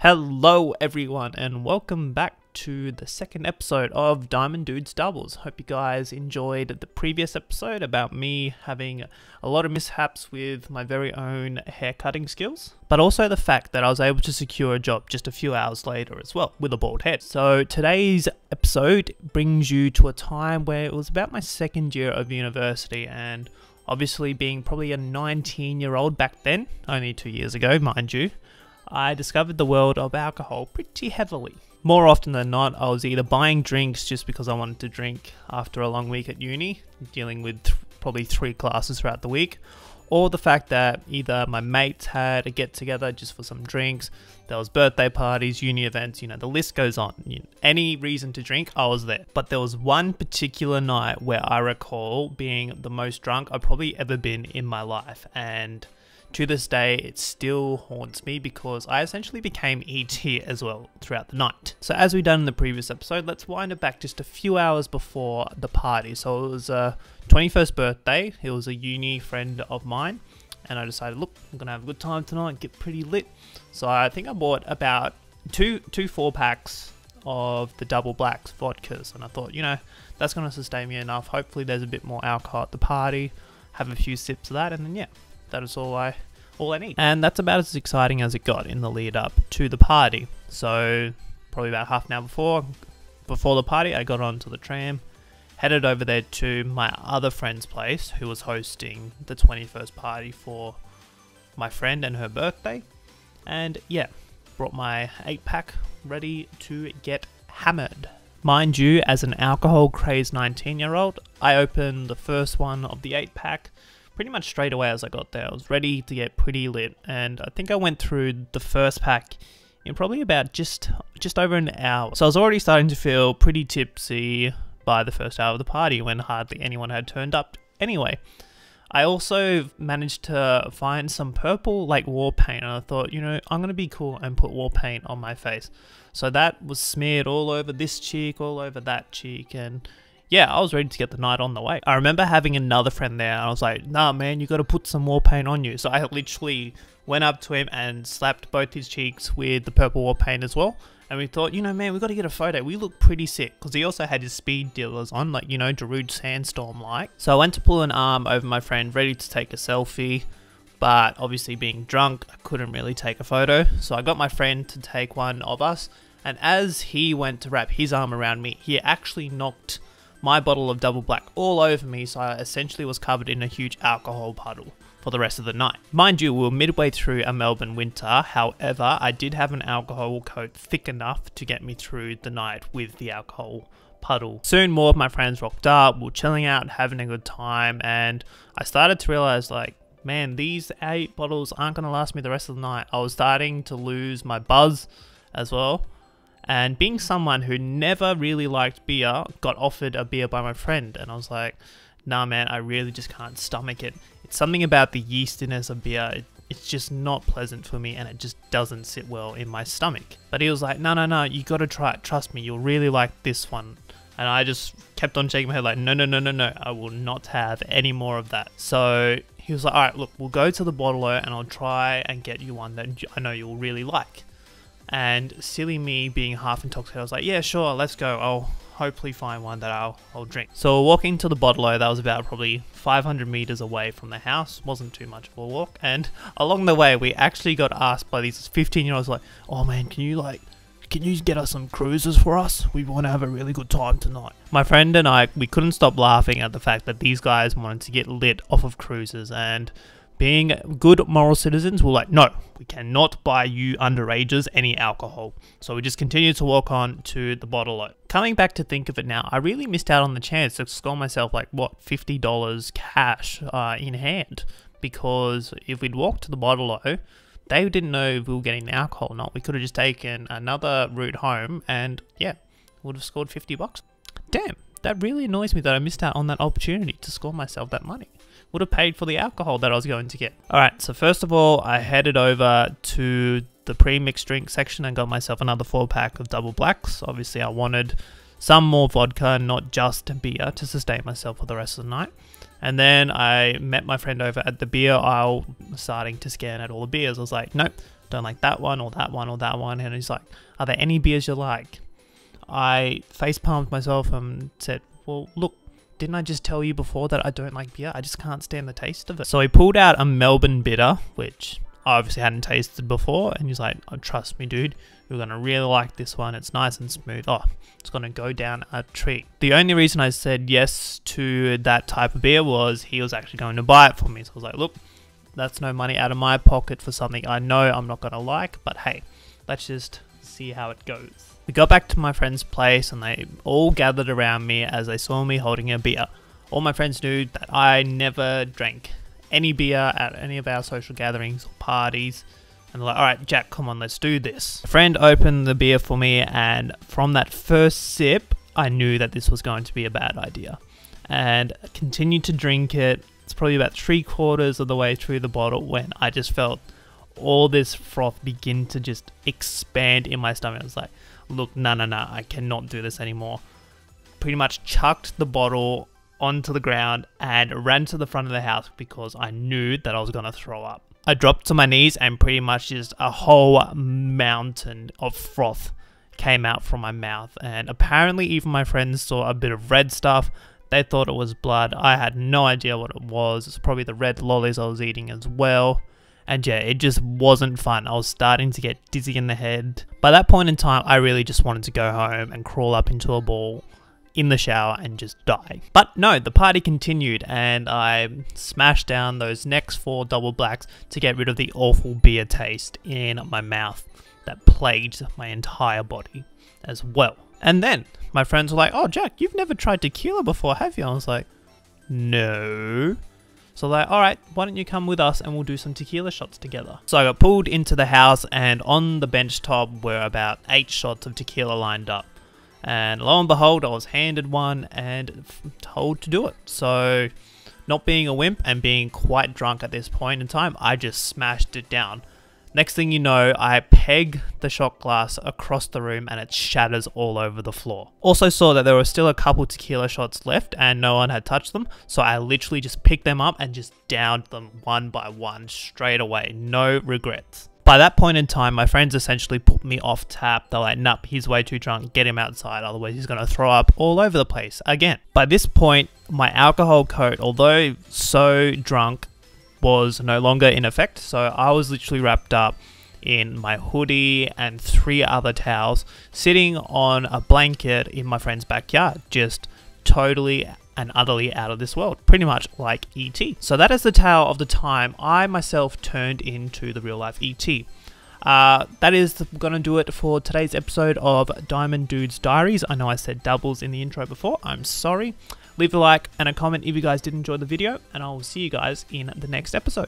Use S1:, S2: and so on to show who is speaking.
S1: Hello everyone and welcome back to the second episode of Diamond Dudes Doubles. Hope you guys enjoyed the previous episode about me having a lot of mishaps with my very own haircutting skills, but also the fact that I was able to secure a job just a few hours later as well with a bald head. So today's episode brings you to a time where it was about my second year of university, and obviously being probably a 19-year-old back then, only 2 years ago mind you, I discovered the world of alcohol pretty heavily. More often than not, I was either buying drinks just because I wanted to drink after a long week at uni, dealing with probably 3 classes throughout the week, or the fact that either my mates had a get-together just for some drinks, there was birthday parties, uni events, you know, the list goes on. Any reason to drink, I was there. But there was one particular night where I recall being the most drunk I've probably ever been in my life, and to this day, it still haunts me because I essentially became ET as well throughout the night. So as we done in the previous episode, let's wind it back just a few hours before the party. So it was a 21st birthday. It was a uni friend of mine, and I decided, look, I'm gonna have a good time tonight, get pretty lit. So I think I bought about two 4-packs of the double blacks vodkas, and I thought, you know, that's gonna sustain me enough. Hopefully there's a bit more alcohol at the party, have a few sips of that, and then yeah, that is all I need. And that's about as exciting as it got in the lead up to the party. So probably about half an hour before the party, I got onto the tram, headed over there to my other friend's place who was hosting the 21st party for my friend and her birthday. And yeah, brought my 8-pack ready to get hammered. Mind you, as an alcohol crazed 19-year-old, I opened the first one of the 8-pack pretty much straight away as I got there. I was ready to get pretty lit, and I think I went through the first pack in probably about just over an hour. So I was already starting to feel pretty tipsy by the first hour of the party when hardly anyone had turned up anyway. I also managed to find some purple like war paint, and I thought, you know, I'm gonna be cool and put war paint on my face. So that was smeared all over this cheek, all over that cheek, and yeah, I was ready to get the night on the way. I remember having another friend there, and I was like, nah man, you gotta put some war paint on you. So I literally went up to him and slapped both his cheeks with the purple war paint as well. And we thought, you know, man, we gotta get a photo. We look pretty sick. Because he also had his speed dealers on, like, you know, Darude Sandstorm like. So I went to pull an arm over my friend, ready to take a selfie. But obviously being drunk, I couldn't really take a photo. So I got my friend to take one of us. And as he went to wrap his arm around me, he actually knocked my bottle of double black all over me, so I essentially was covered in a huge alcohol puddle for the rest of the night. Mind you, we were midway through a Melbourne winter, however, I did have an alcohol coat thick enough to get me through the night with the alcohol puddle. Soon more of my friends rocked up, we were chilling out, having a good time, and I started to realize, like, man, these 8 bottles aren't going to last me the rest of the night. I was starting to lose my buzz as well. And being someone who never really liked beer, got offered a beer by my friend, and I was like, nah man, I really just can't stomach it. It's something about the yeastiness of beer, it's just not pleasant for me, and it just doesn't sit well in my stomach. But he was like, no, you gotta try it, trust me, you'll really like this one. And I just kept on shaking my head like, no, I will not have any more of that. So he was like, alright, look, we'll go to the bottle and I'll try and get you one that I know you'll really like. And silly me being half intoxicated, I was like, yeah, sure, let's go. I'll hopefully find one that I'll drink. So walking to the bottle-o, that was about probably 500 meters away from the house. Wasn't too much of a walk. And along the way, we actually got asked by these 15-year-olds like, oh man, can you get us some cruises for us? We want to have a really good time tonight. My friend and I, we couldn't stop laughing at the fact that these guys wanted to get lit off of cruises, and being good moral citizens, we're like, no, we cannot buy you underagers any alcohol. So we just continued to walk on to the bottle-o. Coming back to think of it now, I really missed out on the chance to score myself like, what, $50 cash in hand. Because if we'd walked to the bottle-o, they didn't know if we were getting the alcohol or not. We could have just taken another route home and yeah, would have scored $50. Damn, that really annoys me that I missed out on that opportunity to score myself that money. Would have paid for the alcohol that I was going to get. Alright, so first of all, I headed over to the pre-mixed drink section and got myself another 4-pack of double blacks. Obviously, I wanted some more vodka, not just beer, to sustain myself for the rest of the night. And then I met my friend over at the beer aisle, starting to scan at all the beers. I was like, nope, don't like that one or that one or that one. And he's like, are there any beers you like? I face palmed myself and said, well, look, didn't I just tell you before that I don't like beer? I just can't stand the taste of it. So he pulled out a Melbourne bitter, which I obviously hadn't tasted before. And he's like, oh, trust me, dude, you're going to really like this one. It's nice and smooth. Oh, it's going to go down a treat. The only reason I said yes to that type of beer was he was actually going to buy it for me. So I was like, look, that's no money out of my pocket for something I know I'm not going to like. But hey, let's just see how it goes. We got back to my friend's place and they all gathered around me as they saw me holding a beer. All my friends knew that I never drank any beer at any of our social gatherings or parties. And they're like, alright, Jack, come on, let's do this. A friend opened the beer for me, and from that first sip, I knew that this was going to be a bad idea. And I continued to drink it. It's probably about 3/4 of the way through the bottle when I just felt all this froth begin to just expand in my stomach. I was like, look, no, I cannot do this anymore. Pretty much chucked the bottle onto the ground and ran to the front of the house because I knew that I was going to throw up. I dropped to my knees and pretty much just a whole mountain of froth came out from my mouth. And apparently even my friends saw a bit of red stuff. They thought it was blood. I had no idea what it was. It's probably the red lollies I was eating as well. And yeah, it just wasn't fun. I was starting to get dizzy in the head. By that point in time, I really just wanted to go home and crawl up into a ball in the shower and just die. But no, the party continued and I smashed down those next 4 double blacks to get rid of the awful beer taste in my mouth that plagued my entire body as well. And then my friends were like, oh, Jack, you've never tried tequila before, have you? I was like, no. So they're like, alright, why don't you come with us and we'll do some tequila shots together. So I got pulled into the house and on the bench top were about 8 shots of tequila lined up. And lo and behold, I was handed one and told to do it. So not being a wimp and being quite drunk at this point in time, I just smashed it down. Next thing you know, I peg the shot glass across the room and it shatters all over the floor. Also saw that there were still a couple tequila shots left and no one had touched them. So I literally just picked them up and just downed them one by one straight away. No regrets. By that point in time, my friends essentially put me off tap. They're like, nope, he's way too drunk, get him outside, otherwise he's going to throw up all over the place again. By this point, my alcohol coat, although so drunk, was no longer in effect. So I was literally wrapped up in my hoodie and 3 other towels, sitting on a blanket in my friend's backyard, just totally and utterly out of this world, pretty much like E.T. So that is the tale of the time I myself turned into the real life E.T. That is gonna do it for today's episode of Diamond Dude's Diaries. I know I said doubles in the intro before, I'm sorry. Leave a like and a comment if you guys did enjoy the video, and I will see you guys in the next episode.